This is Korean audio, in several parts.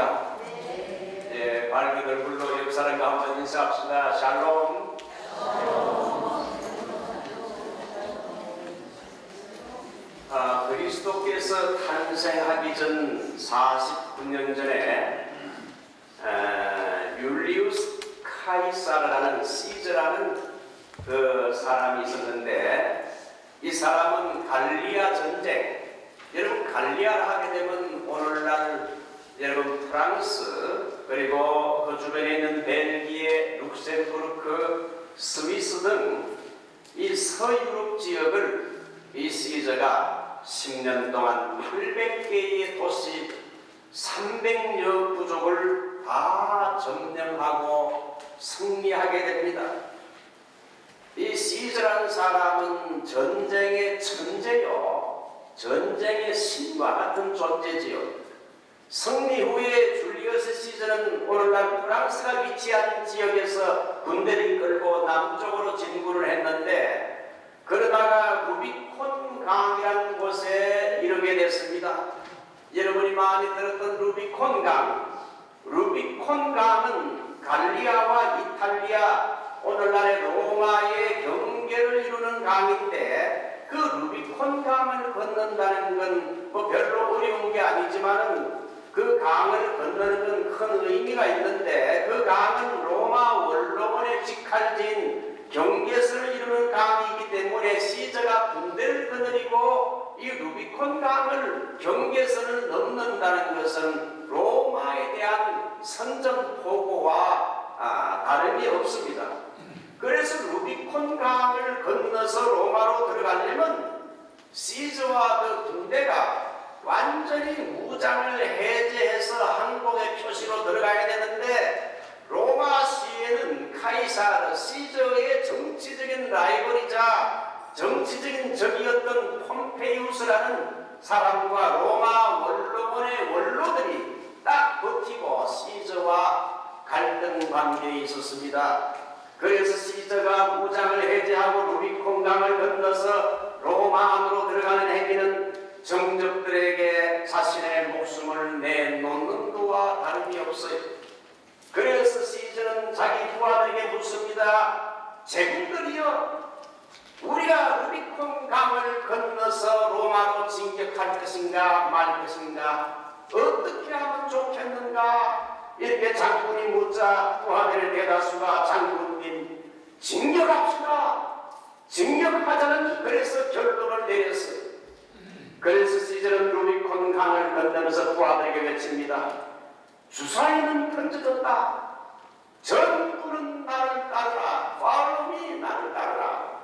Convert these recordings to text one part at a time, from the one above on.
안녕하십니까? 예, 밝은 얼굴로 옆 사람과 한번 인사합시다. 샬롬. 그리스도께서 탄생하기 전 49년 전에 율리우스 카이사르라는 시저라는 그 사람이 있었는데, 이 사람은 갈리아 전쟁, 여러분 갈리아를 하게 되면 오늘날 여러분 프랑스, 그리고 그 주변에 있는 벨기에, 룩셈부르크, 스위스 등 이 서유럽 지역을 이 시저가 10년 동안 800개의 도시 300여 부족을 다 점령하고 승리하게 됩니다. 이 시저라는 사람은 전쟁의 천재요, 전쟁의 신과 같은 존재지요. 승리 후에 줄리어스 시저는 오늘날 프랑스가 위치한 지역에서 군대를 끌고 남쪽으로 진군을 했는데, 그러다가 루비콘 강이라는 곳에 이르게 됐습니다. 여러분이 많이 들었던 루비콘 강. 루비콘 강은 갈리아와 이탈리아, 오늘날의 로마의 경계를 이루는 강인데, 그 루비콘 강을 건넌다는 건 뭐 별로 어려운 게 아니지만은 그 강을 건너는 건 큰 의미가 있는데, 그 강은 로마 원로원의 직할지인 경계선을 이루는 강이기 때문에 시저가 군대를 거느리고 이 루비콘 강을 경계선을 넘는다는 것은 로마에 대한 선전포고와 다름이 없습니다. 그래서 루비콘 강을 건너서 로마로 들어가려면 시저와 그 군대가 완전히 무장을 해제해서 항복의 표시로 들어가야 되는데, 로마 시에는 카이사르 시저의 정치적인 라이벌이자 정치적인 적이었던 폼페이우스라는 사람과 로마 원로원의 원로들이 딱 버티고 시저와 갈등 관계에 있었습니다. 그래서 시저가 무장을 해제하고 루비콘 강을 건너서 로마 안으로 들어가는 행위는 정적들에게 자신의 목숨을 내놓는 것과 다름이 없어요. 그래서 시저는 자기 부하들에게 묻습니다. 제국들이여, 우리가 루비콘 강을 건너서 로마로 진격할 것인가 말 것인가, 어떻게 하면 좋겠는가? 이렇게 장군이 묻자 부하들의 대다수가 장군님 진격합시다, 진격하자는 그래서 결론을 내렸어요. 그래서 시저는 루비콘 강을 건너면서 부하들에게 외칩니다. 주사위는 던져졌다. 전부는 나를 따르라. Follow me, 나를 따르라.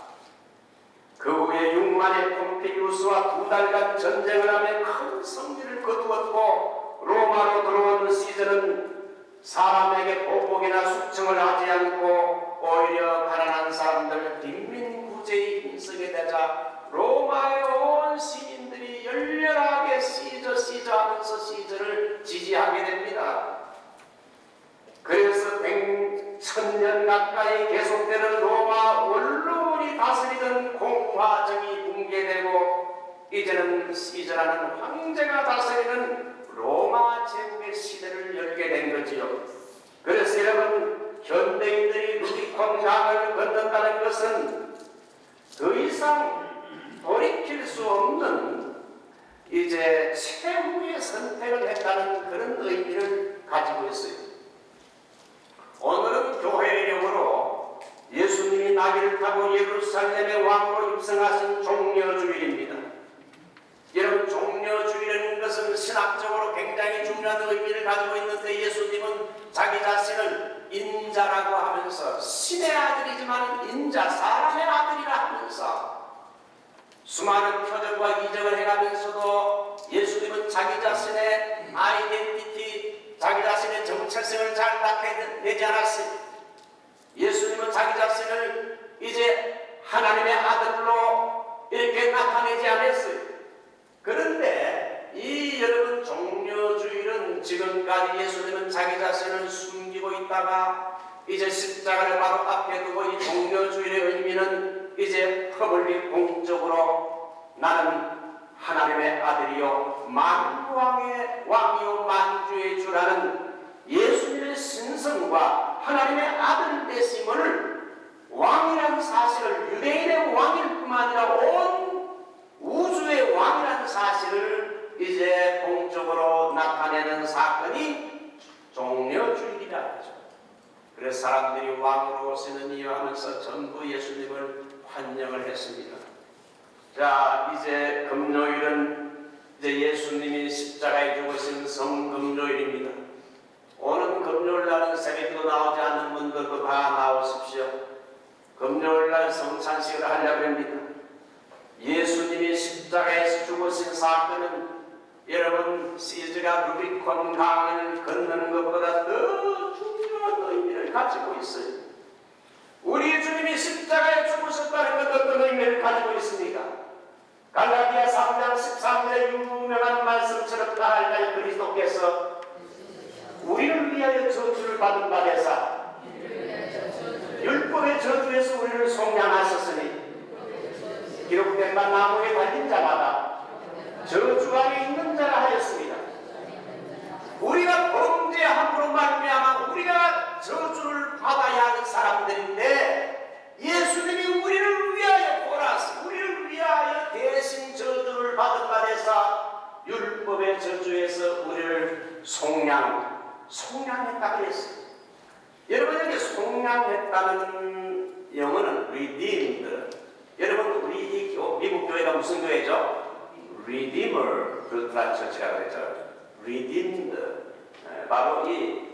그 후에 6만의 폼페이우스와 2달간 전쟁을 하며 큰 승리를 거두었고, 로마로 들어오는 시저는 사람에게 보복이나 숙청을 하지 않고 오히려 가난한 사람들 빈민구제에 힘쓰게 되자 로마의 온 시민들이 열렬하게 시저 하면서 시저를 지지하게 됩니다. 그래서 1000년 가까이 계속되는 로마 원로원이 다스리던 공화정이 붕괴되고, 이제는 시저라는 황제가 다스리는 로마 제국의 시대를 열게 된 거지요. 그래서 여러분, 현대인들이 루비콘 강을 건넌다는 것은 더 이상 돌이킬 수 없는 이제 최후의 선택을 했다는 그런 의미를 가지고 있어요. 오늘은 교회령으로 예수님이 나귀를 타고 예루살렘의 왕으로 입성하신 종려주일입니다. 여러분, 종려주일이라는 것은 신학적으로 굉장히 중요한 의미를 가지고 있는데, 예수님은 자기 자신을 인자라고 하면서 신의 아들이지만 인자, 사람의 아들이라 하면서 수많은 표적과 이적을 해가면서도 예수님은 자기 자신의 아이덴티티, 자기 자신의 정체성을 잘 나타내지 않았어요. 예수님은 자기 자신을 이제 하나님의 아들로 이렇게 나타내지 않았어요. 그런데 이 여러분, 종려주일은 지금까지 예수님은 자기 자신을 숨기고 있다가 이제 십자가를 바로 앞에 두고, 이 종려주일의 의미는 이제 퍼블릭 공적으로 나는 하나님의 아들이요 만왕의 왕이요 만주의 주라는 것보다는 예수님의 신성과 하나님의 아들 되심을 왕이라는 사실을, 유대인의 왕일 뿐만 아니라 온 우주의 왕이라는 사실을 이제 공적으로 나타내는 사건이 종려주일이라 하죠. 그래서 사람들이 왕으로 오시는 이유 하면서 전부 예수님을 환영을 했습니다. 자, 이제 금요일은 이제 예수님이 십자가에 죽으신 성금요일입니다. 오는 금요일날은 새벽도 나오지 않는 분들도 다 나오십시오. 금요일날 성찬식을 하려고 합니다. 예수님이 십자가에서 죽으신 사건은 여러분 시즈가 루비콘 강을 건너는 것보다 더 중요한 의미를 가지고 있어요. 우리 주님이 십자가에 죽으셨다는 것 어떤 의미를 가지고 있습니까? 갈라디아 3장 13절의 유명한 말씀처럼 나아갈 그리스도께서 우리를 위하여 저주를 받은 바 되사 율법의 저주에서 우리를 속량하셨으니 기록된 바 나무에 달린 자마다 저주 아래 있는 자라 하였습니다. 우리가 범죄함으로 말미암아 우리가 저주를 받아야 하는 사람들인데 예수님이 우리를 위하여 보라스 우리를 위하여 대신 저주를 받은 바 되사 율법의 저주에서 우리를 속량했다 그랬어요. 여러분 여기 속량했다는 영어는 redeemed. 여러분 우리 미국 교회가 무슨 교회죠? Redeemer Lutheran Church라고 그랬죠. Redeemed. 바로 이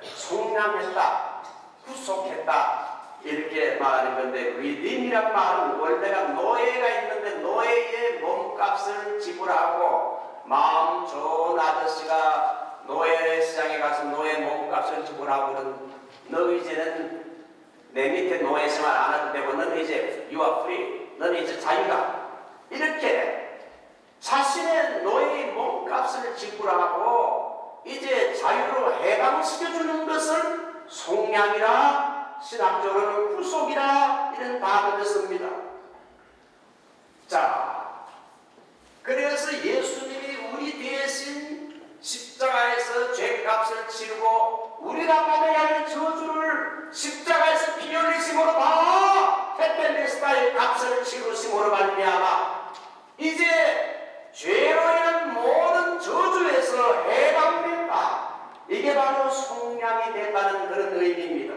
속량했다, 구속했다 이렇게 말하는 건데 Redeem이란 말은 원래가 노예가 있는데 노예의 몸값을 지불하고 마음 좋은 아저씨가 노예 시장에 가서 노예 몸값을 지불하고는 너 이제는 내 밑에 노예 생활 안 해도 되고 너는 이제 you are free. 너는 이제 자유다. 이렇게 자신의 노예의 몸값을 지불하고 이제 자유로 해방시켜주는 것을 속량이라 신학적으로는 구속이라 이런 단어를 씁니다. 자, 그래서 예수님이 우리 대신 십자가에서 죄값을 치르고 우리가 받아야 할 저주를 십자가에서 피 흘리심으로 다 테텔레스타의 값을 치르심으로 말미암아 이제 죄로 인한 모든 저주에서 해방된다. 이게 바로 속량이 된다는 그런 의미입니다.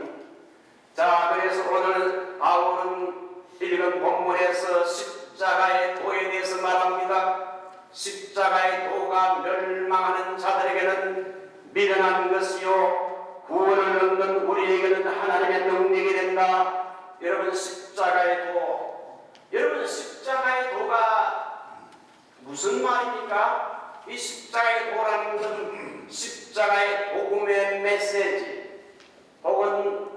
자, 그래서 오늘 바울은 읽은 본문에서 십자가의 도에 대해서 말합니다. 십자가의 도가 멸망하는 자들에게는 미련한 것이요 구원을 얻는 우리에게는 하나님의 능력이 된다. 여러분 십자가의 도, 여러분 십자가의 도가 무슨 말입니까? 이 십자가의 도라는 것은 십자가의 복음의 메시지 혹은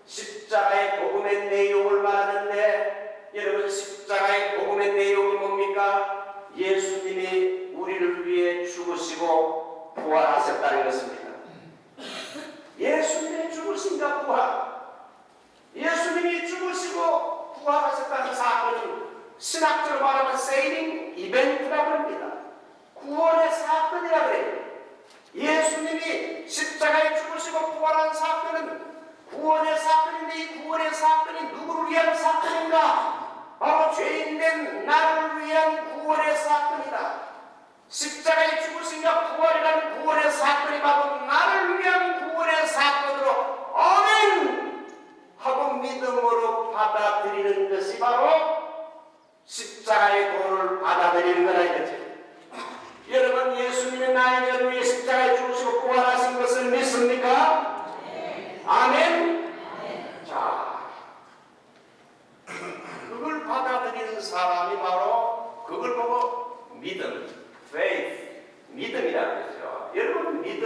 십자가의 복음의 내용을 말하는데 여러분 십자가의 복음의 내용이 뭡니까? 예수님이 우리를 위해 죽으시고 부활하셨다는 것입니다. 예수님이 죽으신가 부활, 예수님이 죽으시고 부활하셨다는 사건은 신학적으로 말하면 세이빙 이벤트라고 합니다. 구원의 사건이라고 해요. 예수님이 십자가에 죽으시고 부활한 사건은 구원의 사건인데 이 구원의 사건이 누구를 위한 사건인가? 바로 죄인된 나를 위한 구원의 사건이다. 십자가에 죽으신가 부활이라는 구원의 사건이 바로 나를 위한 구원의 사건으로 아멘 하고 믿음으로 받아들이는 것이 바로 십자가의 도를 받아들이는 거라 이거지. 여러분 예수님이 나의 죄를 위해 십자가에 죽으시고 부활하신 것을 믿습니까? 아멘. 자, 그걸 받아들이는 사람이 바로 그걸 보고 믿음, faith, 믿음이라고 그러죠. 여러분 믿음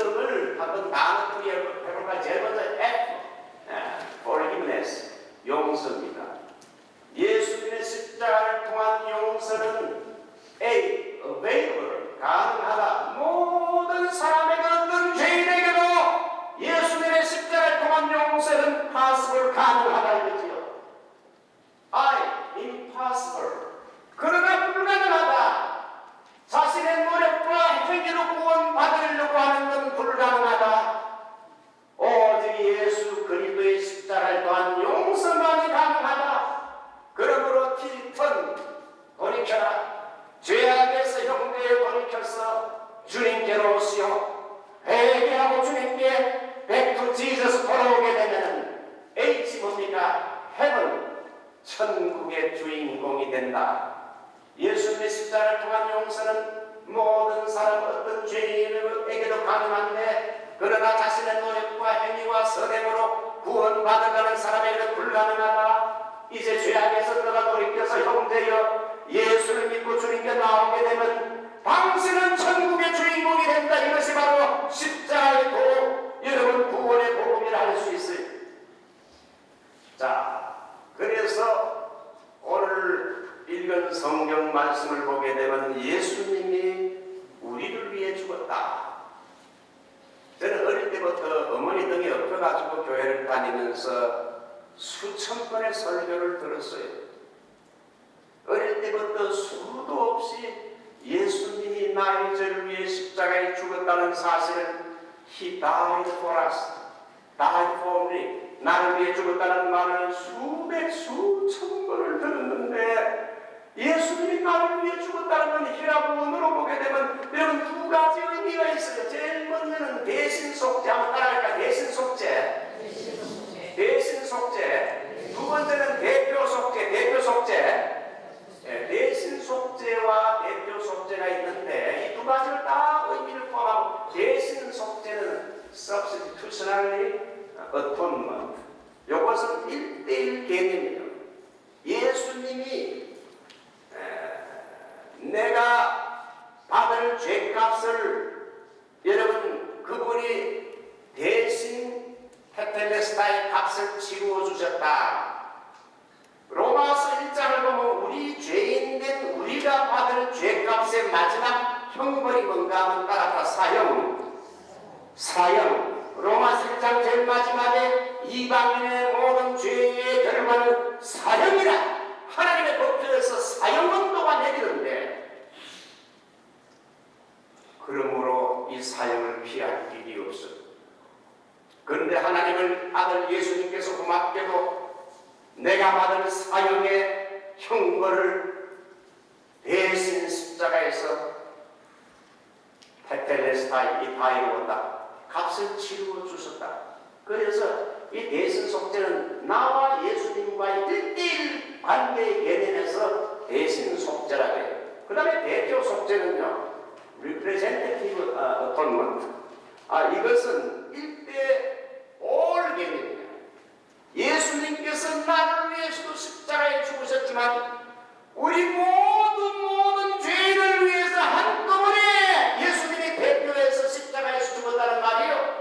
천국의 주인공이 된다. 예수님의 십자가를 통한 용서는 모든 사람 어떤 죄인에게도 가능한데, 그러나 자신의 노력과 행위와 선행으로 구원받아가는 사람에게는 불가능하다. 이제 죄악에서 너가 돌이켜서 형제여 예수를 믿고 주님께 나오게 되면 당신은 천국의 주인공이 된다. 이것이 바로 십자가의 도, 여러분 구원의 복음이라 할 수 있어요. 자, 그래서 오늘 읽은 성경 말씀을 보게 되면 예수님이 우리를 위해 죽었다. 저는 어릴 때부터 어머니 등에 엎혀가지고 교회를 다니면서 수천 번의 설교를 들었어요. 어릴 때부터 수도 없이 예수님이 나의 죄를 위해 십자가에 죽었다는 사실을 He died for us, died for me, 나를 위해 죽었다는 말을 수천 번을 들었는데, 예수님이 나를 위해 죽었다는 건 히라본어로 보게 되면 여러분 두 가지 의미가 있어요. 제일 먼저는 대신 속죄, 한번 따라할까요? 대신 속죄. 대신 속죄. 두 번째는 대표 속죄. 대표 속죄. 대신 속죄와 대표 속죄가 있는데 이 두 가지를 다 의미를 포함하고, 대신 속죄는 substitutionary atonement. 이것은 1:1 개념이에요. 예수님이 내가 받을 죄값을 여러분 그분이 대신 테텔레스타의 값을 치루어 주셨다. 로마서 1장을 보면 우리 죄인된 우리가 받을 죄값의 마지막 형벌이 뭔가 하면 따라서 사형. 로마서 1장 제일 마지막에 이방인의 모든 죄의 결과는 사형이라 하나님의 법조에서 사형언도가 내리는데, 그러므로 이 사형을 피할 길이 없어. 그런데 하나님을 아들 예수님께서 고맙게도 내가 받을 사형의 형벌을 대신 십자가에서 테텔레스타이 이 다이로다 값을 치루어 주셨다. 그래서 이 대신 속죄는 나와 예수님과의 1:1 관계의 개념에서 대신 속죄라고 해요. 그 다음에 대표 속죄는요, representative atonement. 이것은 1:all 개념이에요. 예수님께서 나를 위해서도 십자가에 죽으셨지만 우리 모든 죄인을 위해서 한꺼번에 예수님이 대표해서 십자가에서 죽었다는 말이에요.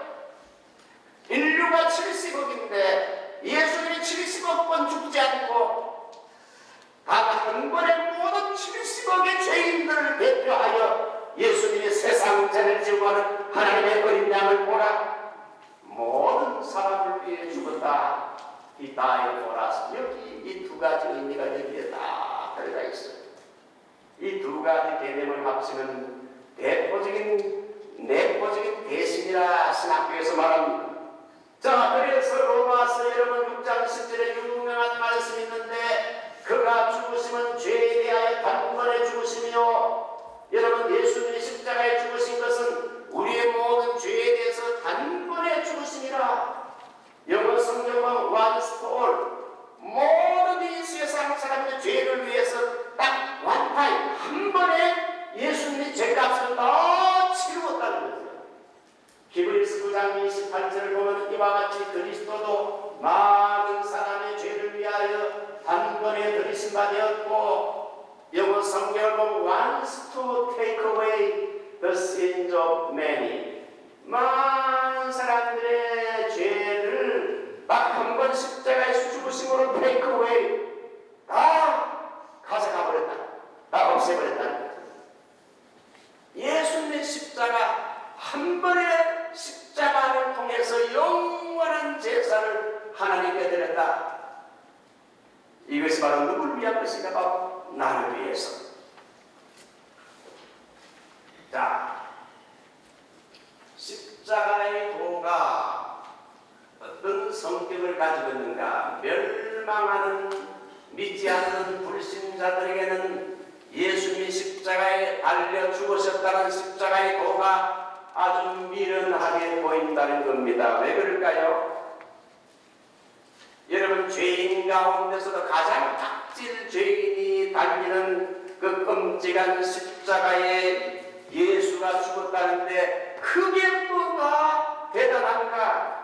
인류가 70억인데 예수님이 70억 번 죽지 않고 단 한 번에 모든 70억의 죄인들을 대표하여 예수님이 세상 죄를 지고 하는 하나님의 어린 양을 보라, 모든 사람을 위해 죽었다. He died for us. 여기 이 두 가지 의미가 여기에 다 들어가 있어요. 이 두 가지 개념을 합치면 내포적인 대신이라 신학교에서 말합니다. 자, 그래서 로마서 여러분 6장 10절에 유명한 말씀이 있는데, 그가 죽으심은 죄에 대하여 단번에 죽으시며, 여러분 예수님이 십자가에 죽으신 것은 우리의 모든 죄에 대해서 단번에 죽으심이라. 영어 성경은 once for all, 모든 이 세상 사람의 죄를 위해서 딱 one time, 한 번에 예수님이 죄값을 다 치루었다는 거죠. 히브리서 9장 28절을 보면 이와 같이 그리스도도 많은 사람의 죄를 위하여 단번에 들이신 바 되었고, 영어 성경을 보면 once to take away the sins of many, 많은 사람들의 죄를 딱 한 번 십자가에서 죽으심으로 take away, 다 가져가 버렸다, 다 없애버렸다는 거죠. 예수님의 십자가, 한 번의 십자가를 통해서 영원한 제사를 하나님께 드렸다. 이것이 바로 누구를 위한 것인가? 바로 나를 위해서. 자, 십자가의 도가 어떤 성격을 가지고 있는가? 멸망하는, 믿지 않는 불신자들에게는 예수님이 십자가에 달려 죽으셨다는 십자가의 도가 아주 미련하게 보인다는 겁니다. 왜 그럴까요? 여러분, 죄인 가운데서도 가장 악질 죄인이 달리는 그 끔찍한 십자가에 예수가 죽었다는데 그게 뭐가 대단한가?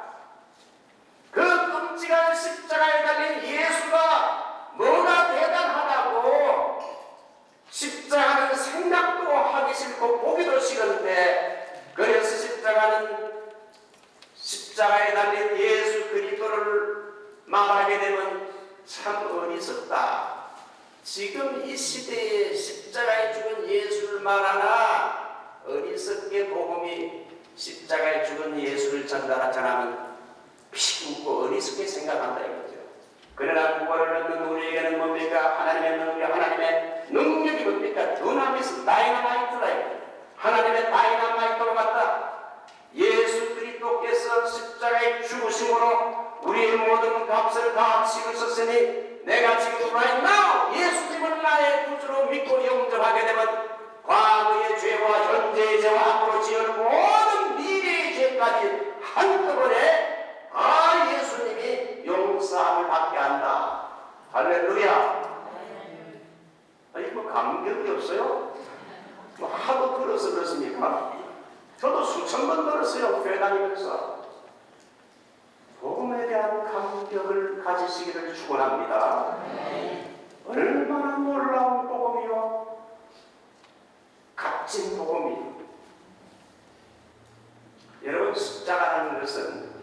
그 끔찍한 십자가에 달린 예수가 뭐가 대단하다고? 십자가는 생각도 하기 싫고 보기도 싫은데, 그래서 십자가에 달린 예수 그리스도를 말하게 되면 참 어리석다. 지금 이 시대에 십자가에 죽은 예수를 말하나 어리석게 복음이 십자가에 죽은 예수를 전하면 피우고 어리석게 생각한다 이거죠. 그러나 구원을 얻는 우리에게는 뭡니까? 하나님의 능력, 하나님의 능력이 뭡니까? 두나미스, 다이너마이트다. 하나님의 다이너마이트로 같다. 예수 그리스도께서 십자가에 죽으심으로 우리의 모든 값을 다 치르셨으니 내가 지금 right now 예수님을 나의 구주로 믿고 영접하게 되면 과거의 죄와 현재의 죄와 앞으로 지을 모든 미래의 죄까지 한꺼번에 예수님이 용서함을 받게 한다. 할렐루야. 아니 뭐 감격이 없어요? 뭐 하도 들어서 그렇습니까? 저도 수천 번 들었어요. 교회 다니면서. 복음에 대한 감격을 가지시기를 축원합니다. 얼마나 놀라운 복음이요, 값진 복음이요. 여러분, 십자가라는 것은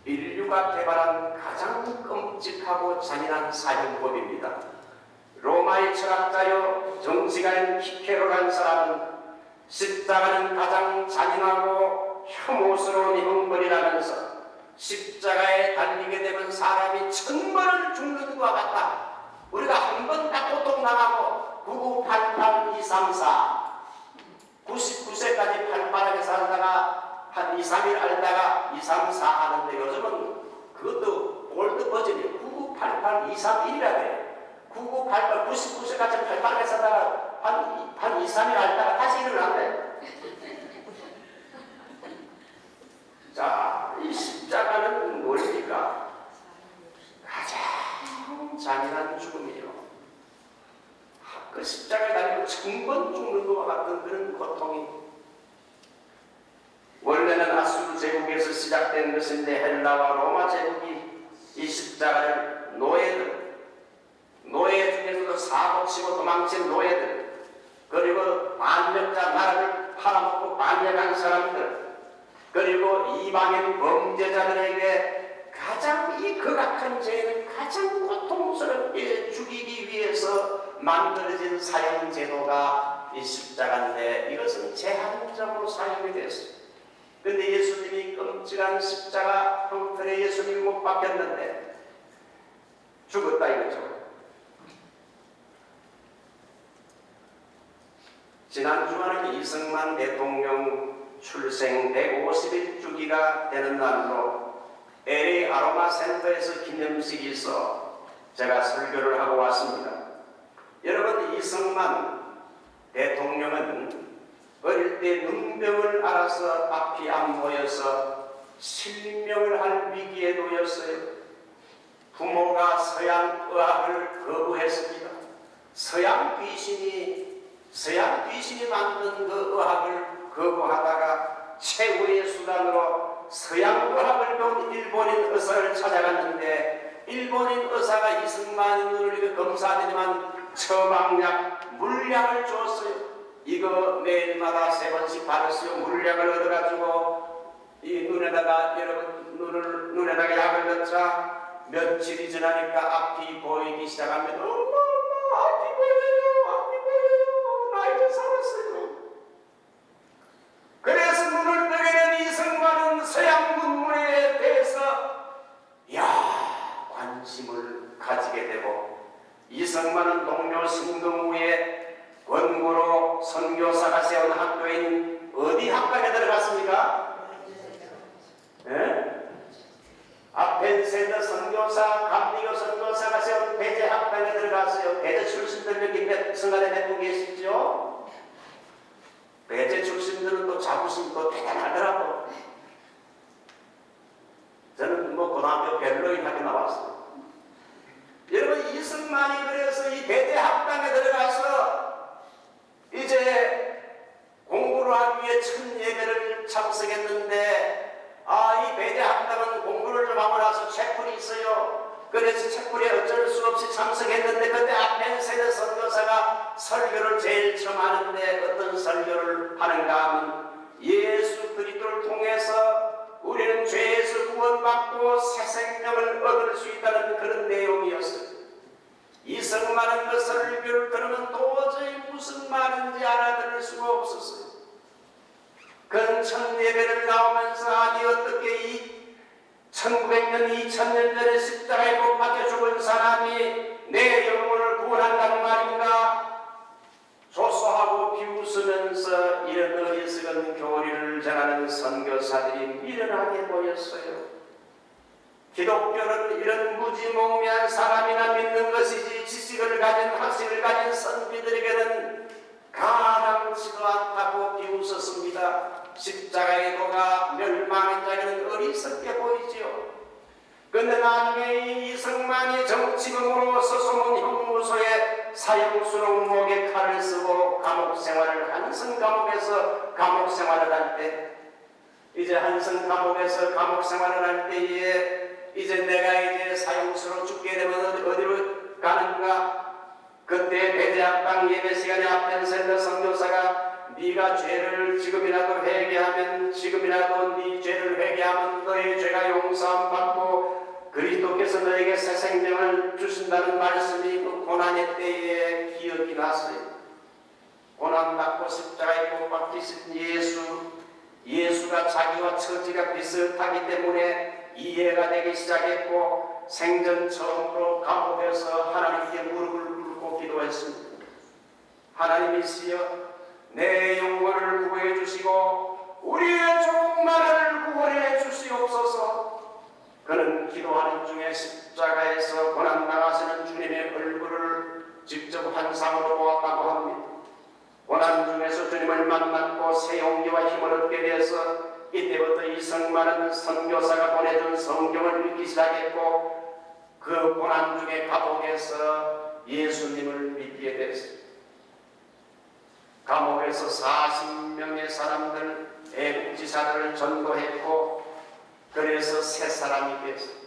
인류가 개발한 가장 끔찍하고 잔인한 사형법입니다. 로마의 철학자요 정치가인 키케로라는 사람은 십자가는 가장 잔인하고 혐오스러운 형벌이라면서 십자가에 달리게 되면 사람이 1000번을 죽는 것과 같다. 우리가 한 번 딱 고통당하고 9988234 99세까지 팔팔하게 살다가 한 2, 3일 알다가 2, 3, 4 하는데 요즘은 그것도 올드 버전이에요. 9988231이라 그래요. 9988 99세까지 팔팔하게 살다가 한 2, 3일 알다가 다시 일어난대. 자, 이 십자가는 뭡니까? 가장 잔인한 죽음이요. 그 십자가에 달리고 1000번 죽는 것과 같은 그런 고통이, 원래는 아수르 제국에서 시작된 것인데 헬라와 로마 제국이 이 십자가를 노예 중에서도 사고치고 도망친 노예들, 그리고 반역자, 나라를 팔아먹고 반역한 사람들, 그리고 이방인 범죄자들에게 가장 이 극악한 죄는 가장 고통스럽게 죽이기 위해서 만들어진 사형제도가 이 십자가인데, 이것은 제한적으로 사용이 됐어요. 그런데 예수님이 끔찍한 십자가 형편에 예수님이 못 박혔는데 죽었다 이거죠. 지난 주말은 이승만 대통령 출생 150일 주기가 되는 날로 LA 아로마 센터에서 기념식이 있어 제가 설교를 하고 왔습니다. 여러분, 이승만 대통령은 어릴 때 눈병을 앓아서 앞이 안 보여서 실명을 할 위기에 놓였어요. 부모가 서양 의학을 거부했습니다. 서양 귀신이 만든 그 의학을 거부하다가 최후의 수단으로 서양 의학을 배운 일본인 의사를 찾아갔는데, 일본인 의사가 이승만의 눈을 검사하더니만 처방약, 물약을 줬어요. 이거 매일마다 3번씩 받았어요. 물약을 얻어가지고 이 눈에다가, 여러분 눈에다가 약을 넣자 며칠이 지나니까 앞이 보이기 시작합니다. 엄마 앞이 보여요. 나 이제 살았어요. 그래서 눈을 뜨게 된 이승만은 서양 문물에 대해서 관심을 가지게 되고, 이승만은 동료 신동우의 원고로 선교사가 세운 학교인 어디 학과에 들어갔습니까? 아펜세드 선교사, 감리교 선교사가 세운 배제 학과에 들어갔어요. 배제 출신들 여기 성간에 내고 계시죠? 배제 출신들은 또 자부심도 대단하더라고. 저는 고등학교 벨로인 학교 나왔어요. 있었는데 이 배제 학당은 공부를 좀 하고 나서 채플이 있어요. 그래서 채플에 어쩔 수 없이 참석했는데 그때 아펜세드 선교사가 설교를 제일 처음 하는데 어떤 설교를 하는가 하면 예수 그리스도를 통해서 우리는 죄에서 구원받고 새 생명을 얻을 수 있다는 그런 내용이었어요. 이 성많은 그 설교를 들으면 도저히 무슨 말인지 알아들을 수가 없었어요. 그런 첫 예배를 나오면서 아니 어떻게 이 1900년 2000년 전에 십자가에 못 박혀 죽은 사람이 내 영혼을 구원한다는 말인가 조소하고 비웃으면서 이런 어리석은 교리를 전하는 선교사들이 미련하게 보였어요. 기독교는 이런 무지몽매한 사람이나 믿는 것이지 지식을 가진 학식을 가진 선비들에게는 가당치도 않다고 비웃었습니다. 십자가의 도가 멸망한 자에게는 어리석게 보이지요. 그런데 나중에 이 이승만이 정치범으로서 소문 형무소에 사형수로 목에 칼을 쓰고 감옥 생활을 한성 감옥에서 감옥 생활을 할 때 이제 한성 감옥에서 감옥 생활을 할 때에 이제 내가 이제 사형수로 죽게 되면 어디로 가는가? 그때 배제학당 예배 시간에 아펜셀러 선교사가 네가 죄를 지금이라도 회개하면 지금이라도 네 죄를 회개하면 너의 죄가 용서함 받고 그리스도께서 너에게 새 생명을 주신다는 말씀이 그 고난의 때에 기억이 났어요. 고난받고 십자가에 못 박히신 예수가 자기와 처지가 비슷하기 때문에 이해가 되기 시작했고 생전 처음으로 감옥에서 하나님께 무릎을 꿇고 기도했습니다. 하나님이시여 내 영혼을 구해 주시고 우리의 종말을 구원해 주시옵소서. 그는 기도하는 중에 십자가에서 고난당하시는 주님의 얼굴을 직접 환상으로 보았다고 합니다. 고난 중에서 주님을 만났고 새 용기와 힘을 얻게 되어서 이때부터 이승만은 선교사가 보내준 성경을 읽기 시작했고 그 고난 중에 감옥에서 예수님을 믿게 됐습니다. 감옥에서 40명의 사람들 애국지사들을 전도했고 그래서 새 사람이 됐습니다.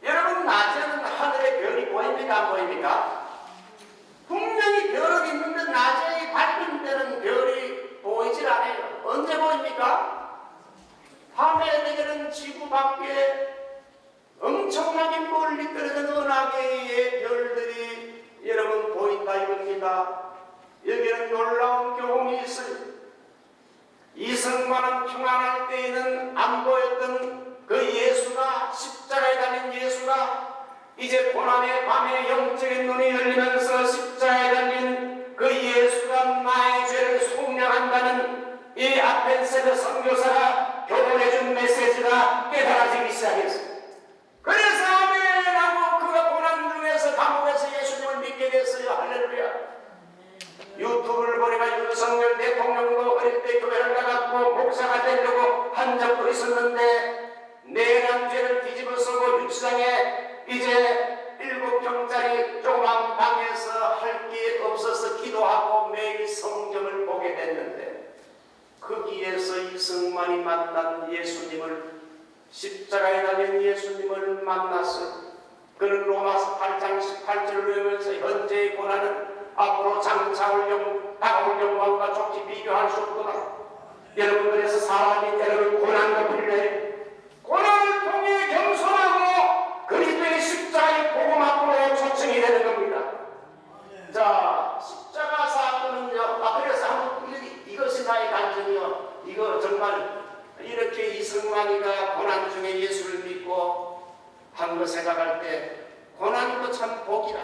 여러분 낮에는 하늘의 별이 보입니까 안 보입니까? 분명히 별은 있는데 낮에 밝은 때는 별이 보이질 않아요. 언제 보입니까? 밤에 되게는 지구 밖에 엄청나게 멀리 떨어진 은하계의 별들이 여러분 보인다 이겁니다. 여기는 놀라운 교훈이 있어요. 이승만은 평안할 때에는 안 보였던 그 예수가 십자가에 달린 예수가 이제 고난의 밤에 영적인 눈이 열리면서 십자가에 달린 그 예수가 나의 죄를 속량한다는 이 아펜세드 선교사가 교훈해준 메시지가 깨달아지기 시작했어요. 그래서 아멘하고 그가 고난 중에서 감옥에서 예수님을 믿게 됐어요. 할렐루야. 유튜브를 보니까 윤석열 대통령도 어릴 때 교회를 나갔고 목사가 되려고 한 적도 있었는데 내란 죄를 뒤집어쓰고 유치장에 이제 7평짜리 조그만 방에서 할 게 없어서 기도하고 매일 성경을 보게 됐는데 거기에서 이승만이 만난 예수님을 십자가에 달린 예수님을 만났어요. 그는 로마서 8장 18절을 외우면서 현재의 고난은 앞으로 다가올 영광과 좋게 비교할 수 없구나. 여러분 그래서 사람이 때로는 고난과 풀려요. 고난을 통해 겸손하고 그리스도의 십자가의 복음 앞으로 초청이 되는 겁니다. 자, 십자가 사건은요. 그래서 이것이 나의 간증이요. 이거 정말 이렇게 이승만이가 고난 중에 예수를 믿고 한 거 생각할 때 고난도 참 복이다.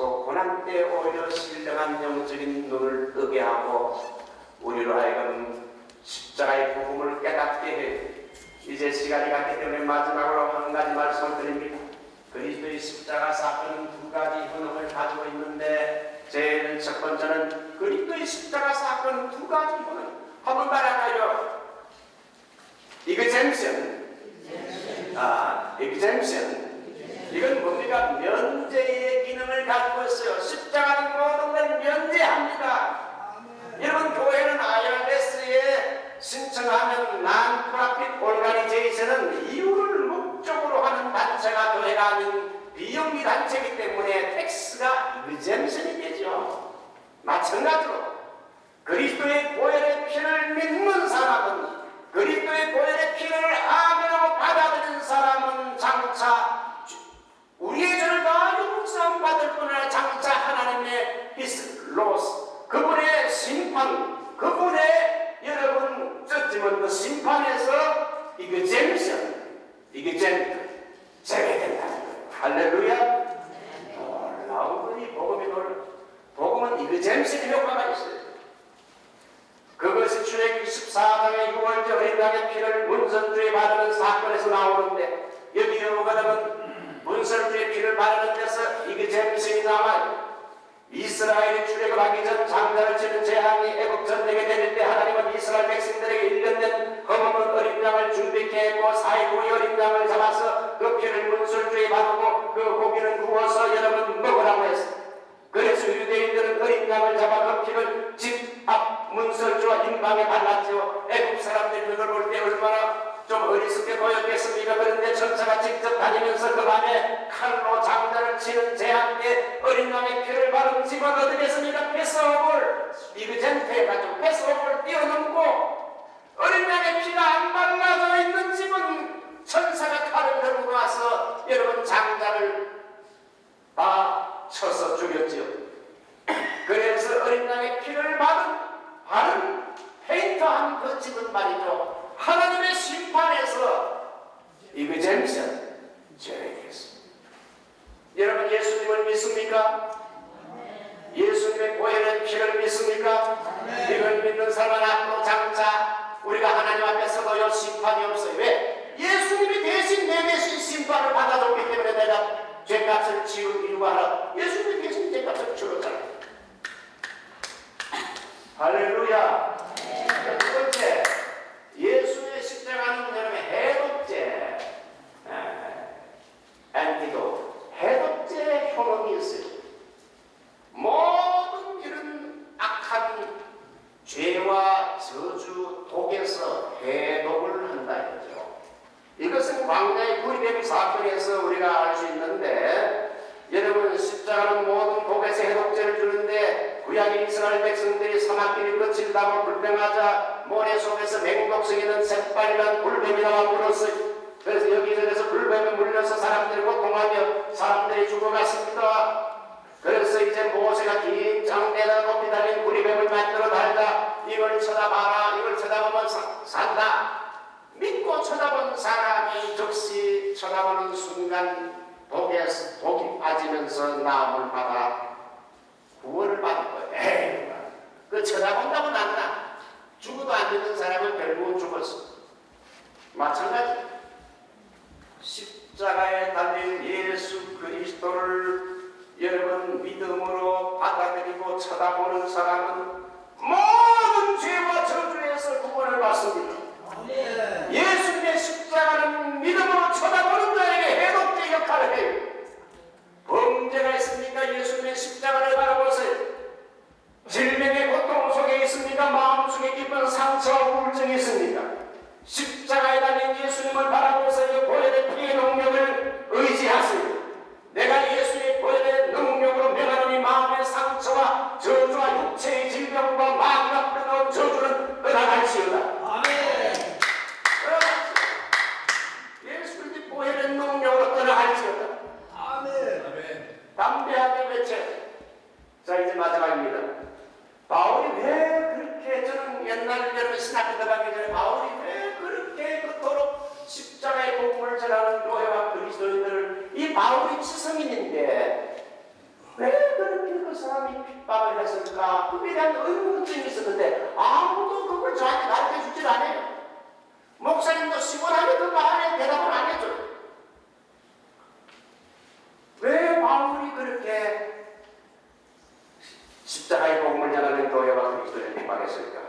하시고 고난 때 오히려 신령한 영적인 눈을 뜨게 하고 우리로 하여금 십자가의 복음을 깨닫게 해. 이제 시간이 갔기 때문에 마지막으로 한 가지 말씀을 드립니다. 그리스도의 십자가 사건은 두 가지 현황을 가지고 있는데 제일 첫 번째는 그리스도의 십자가 사건은 두 가지 현황. 한번 따라가요. exemption. 이건 뭡니까? 면제의 기능을 가지고 있어요. 십자가는 모든 걸 면제합니다. 여러분, 교회는 IRS에 신청하면 non-profit organization은 이유를 목적으로 하는 단체가 교회가 아닌 비영리 단체이기 때문에 텍스가 exemption이 되죠. 마찬가지로 그리스도의 보혈의 피를 믿는 사람은, 그리스도의 보혈의 피를 아멘하고 받아들인 사람은 장차 우리의 죄를 다 용서함 받을 뿐 아니라 장차 하나님의 His laws, 그분의 심판, 그분의 여러분 쩌지면 그 심판에서 이게 제외된다는 거예요. 할렐루야. 놀라운 이 복음은 이그잼션 효과가 있어요. 그것이 출애굽기 14장의 6월절 어린 양의 피를 문선주에 바르는 사건에서 나오는데, 여기에 오게 되면 문선주의 피를 바르는 데서 이그잼션이 나와요. 이스라엘이 출애굽하기 전 장자를 치는 재앙이 애굽 전쟁에 내릴 때 하나님은 이스라엘 백성들에게 1년 된 검은 어린 양을 준비케 했고 4일 후에 어린 양을 잡아서 그 피를 문설주에 바르고 그 고기를 구워서 여러분 먹으라고 했어요. 그래서 유대인들은 어린 양을 잡아 그 피를 집 앞 문설주와 인방에 발랐죠. 애굽 사람들이 그걸 볼 때 얼마나 좀 어리석게 보였겠습니까? 그런데 천사가 직접 다니면서 그 밤에 칼로 장자를 치는 재앙 때 어린 양의 피를 바른 집은 어디겠습니까? 패스오버를 이그젠트에 가지고 패스오버를 뛰어넘고, 어린 양의 피가 안 발라져 있는 집은 천사가 칼을 들고 와서 여러분 장자를 다 쳐서 죽였지요. 그래서 어린 양의 피를 바른 페인트한 그 집은 말이죠, 하나님의 심판에서 이그잼션 제외됐습니다. 여러분, 예수님을 믿습니까? 예수님의 보혈의 피를 믿습니까? 이걸 믿는 사람은 앞으로 장차 우리가 하나님 앞에 서도요 심판이 없어요. 왜? 예수님이 대신 내 대신 심판을 받아줬기 때문에 내가 죄값을 지을 이유가 하나, 예수님이 대신 죄값을 치렀잖아요. 할렐루야. 두 번째, 예수의 십자가는 여러분 해독제, 안티도, 해독제 효능이 있어요. 모든 이런 악한 죄와 저주, 독에서 해독을 한다 했죠. 이것은 광야의 구리뱀 사건에서 우리가 알 수 있는데, 여러분, 십자가는 모든 독에서 해독제를 주는데, 구약의 이스라엘 백성들이 사막길을 거칠다고 불평하자 모래 속에서 맹독성 있는 새빨간 불뱀이 나와 물었어요. 그래서 여기저기서 불뱀이 물려서 사람들이 고통하며 사람들이 죽어갔습니다. 그래서 이제 모세가 긴 장대에다 높이 달린 구리뱀을 만들어 달다. 이걸 쳐다봐라. 이걸 쳐다보면 산다. 믿고 쳐다본 사람이 즉시 쳐다보는 순간 독이 빠지면서 나음을 받아 구원을 받은 거예요. 에이, 그 쳐다본다고 낫나? 죽어도 안 되는 사람은 결국은 죽었어. 마찬가지. 십자가에 달린 예수 그리스도를 여러분 믿음으로 받아들이고 쳐다보는 사람은 모든 죄와 저주에서 구원을 받습니다. 예수님의 십자가는 믿음으로 쳐다보는 자에게 해독제 역할을 해요. 범죄가 있습니까? 예수님의 십자가를 바라보세요. 질병의 고통 속에 있습니까? 마음속에 깊은 상처와 우울증이 있습니까? 십자가에 달린 예수님을 바라보세요. 보혈의 피의 능력을 의지하세요. 내가 예수의 보혈의 능력으로 명하노니 마음의 상처와 저주와 육체의 질병과 마귀가 뿌려놓은 저주는 떠나갈지어다. 아멘. 예수의 보혈의 능력으로 떠나갈지어다. 아멘. 담대하게 외쳐. 자, 이제 마지막입니다. 바울이 왜 그렇게, 저는 옛날 여러분 신학교 들어가기 전에 바울이 왜 그렇게 그토록 십자가의 복음을 전하는 교회와 그리스도인들을, 이 바울이 지성인인데 왜 그렇게 그 사람이 핍박을 했을까? 그에 대한 의문점이 있었는데 아무도 그걸 저한테 가르쳐 주질 않아요. 목사님도 시원하게 그 말에 대답을 안 해줘요. 왜 바울이 그렇게 십자가의 복음을 전하는 교회와 그리스도를 핍박했을까?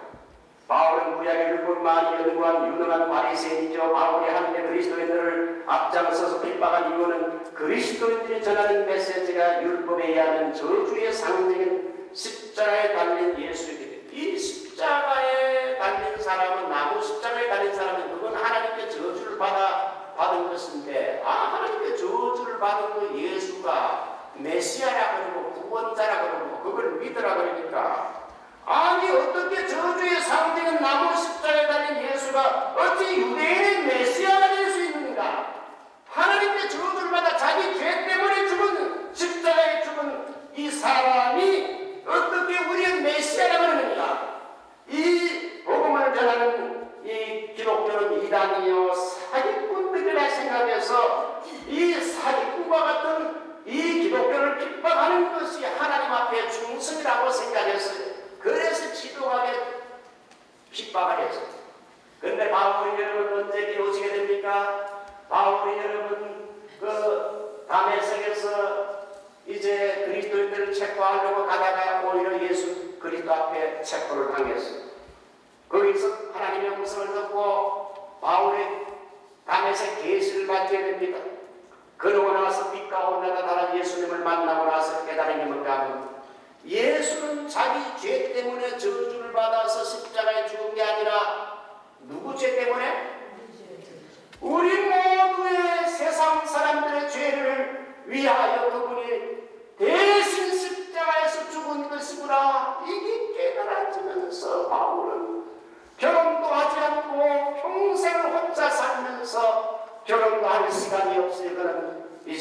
바울은 구약의 율법만 연구한 유능한 바리새인이죠. 바울이 한때 그리스도인들을 앞장서서 핍박한 이유는 그리스도인들이 전하는 메시지가 율법에 의하는 저주의 상징인 십자가에 달린 예수이기 때문에 이 십자가에 달린 사람은 나무 십자가에 달린 사람은 그건 하나님께 저주를 받은 것인데 하나님께 저주를 받은 그 예수가 메시아라 그러고 구원자라 그러고 그걸 믿으라 그러니까 아니 어떻게 저주의 상징은 나무 십자가에 달린 예수가 어찌 유대인의 메시아가 될 수 있는가? 하나님께 저주를 받아 자기 죄 때문에 죽은 십자가에 죽은 이 사람이 어떻게 우리의 메시아라 그러는가? 이 복음을 전하는 이 기독교는 이단이요 사기꾼들이라 생각해서 이 사기꾼과 같은 이 기독교를 핍박하는 것이 하나님 앞에 충성이라고 생각했어요. 그래서 지독하게 핍박을 했어요. 그런데 바울이 여러분 언제 기도지게 됩니까? 바울이 여러분 그 다메섹에서 이제 그리스도인들을 체포하려고 가다가 오히려 예수 그리스도 앞에 체포를 당했어요. 거기서 하나님의 음성을 듣고 바울이 다메섹 계시를 받게 됩니다. 그러고 나서 빛 가운데 나타난 예수님을 만나고 나서 깨달은 게 뭔가 하면 예수는 자기 죄 때문에 저주를 받아서 십자가에 죽은 게 아니라 누구 죄 때문에? 우리 모두의 세상 사람들의 죄를 위하여 그분이 대신 십자가에서 죽은 것이구나. 이게 깨달아지면서 바울은 결혼도 하지 않고 평생을 혼자 살면서 결혼도 할 시간이 없으니까는 이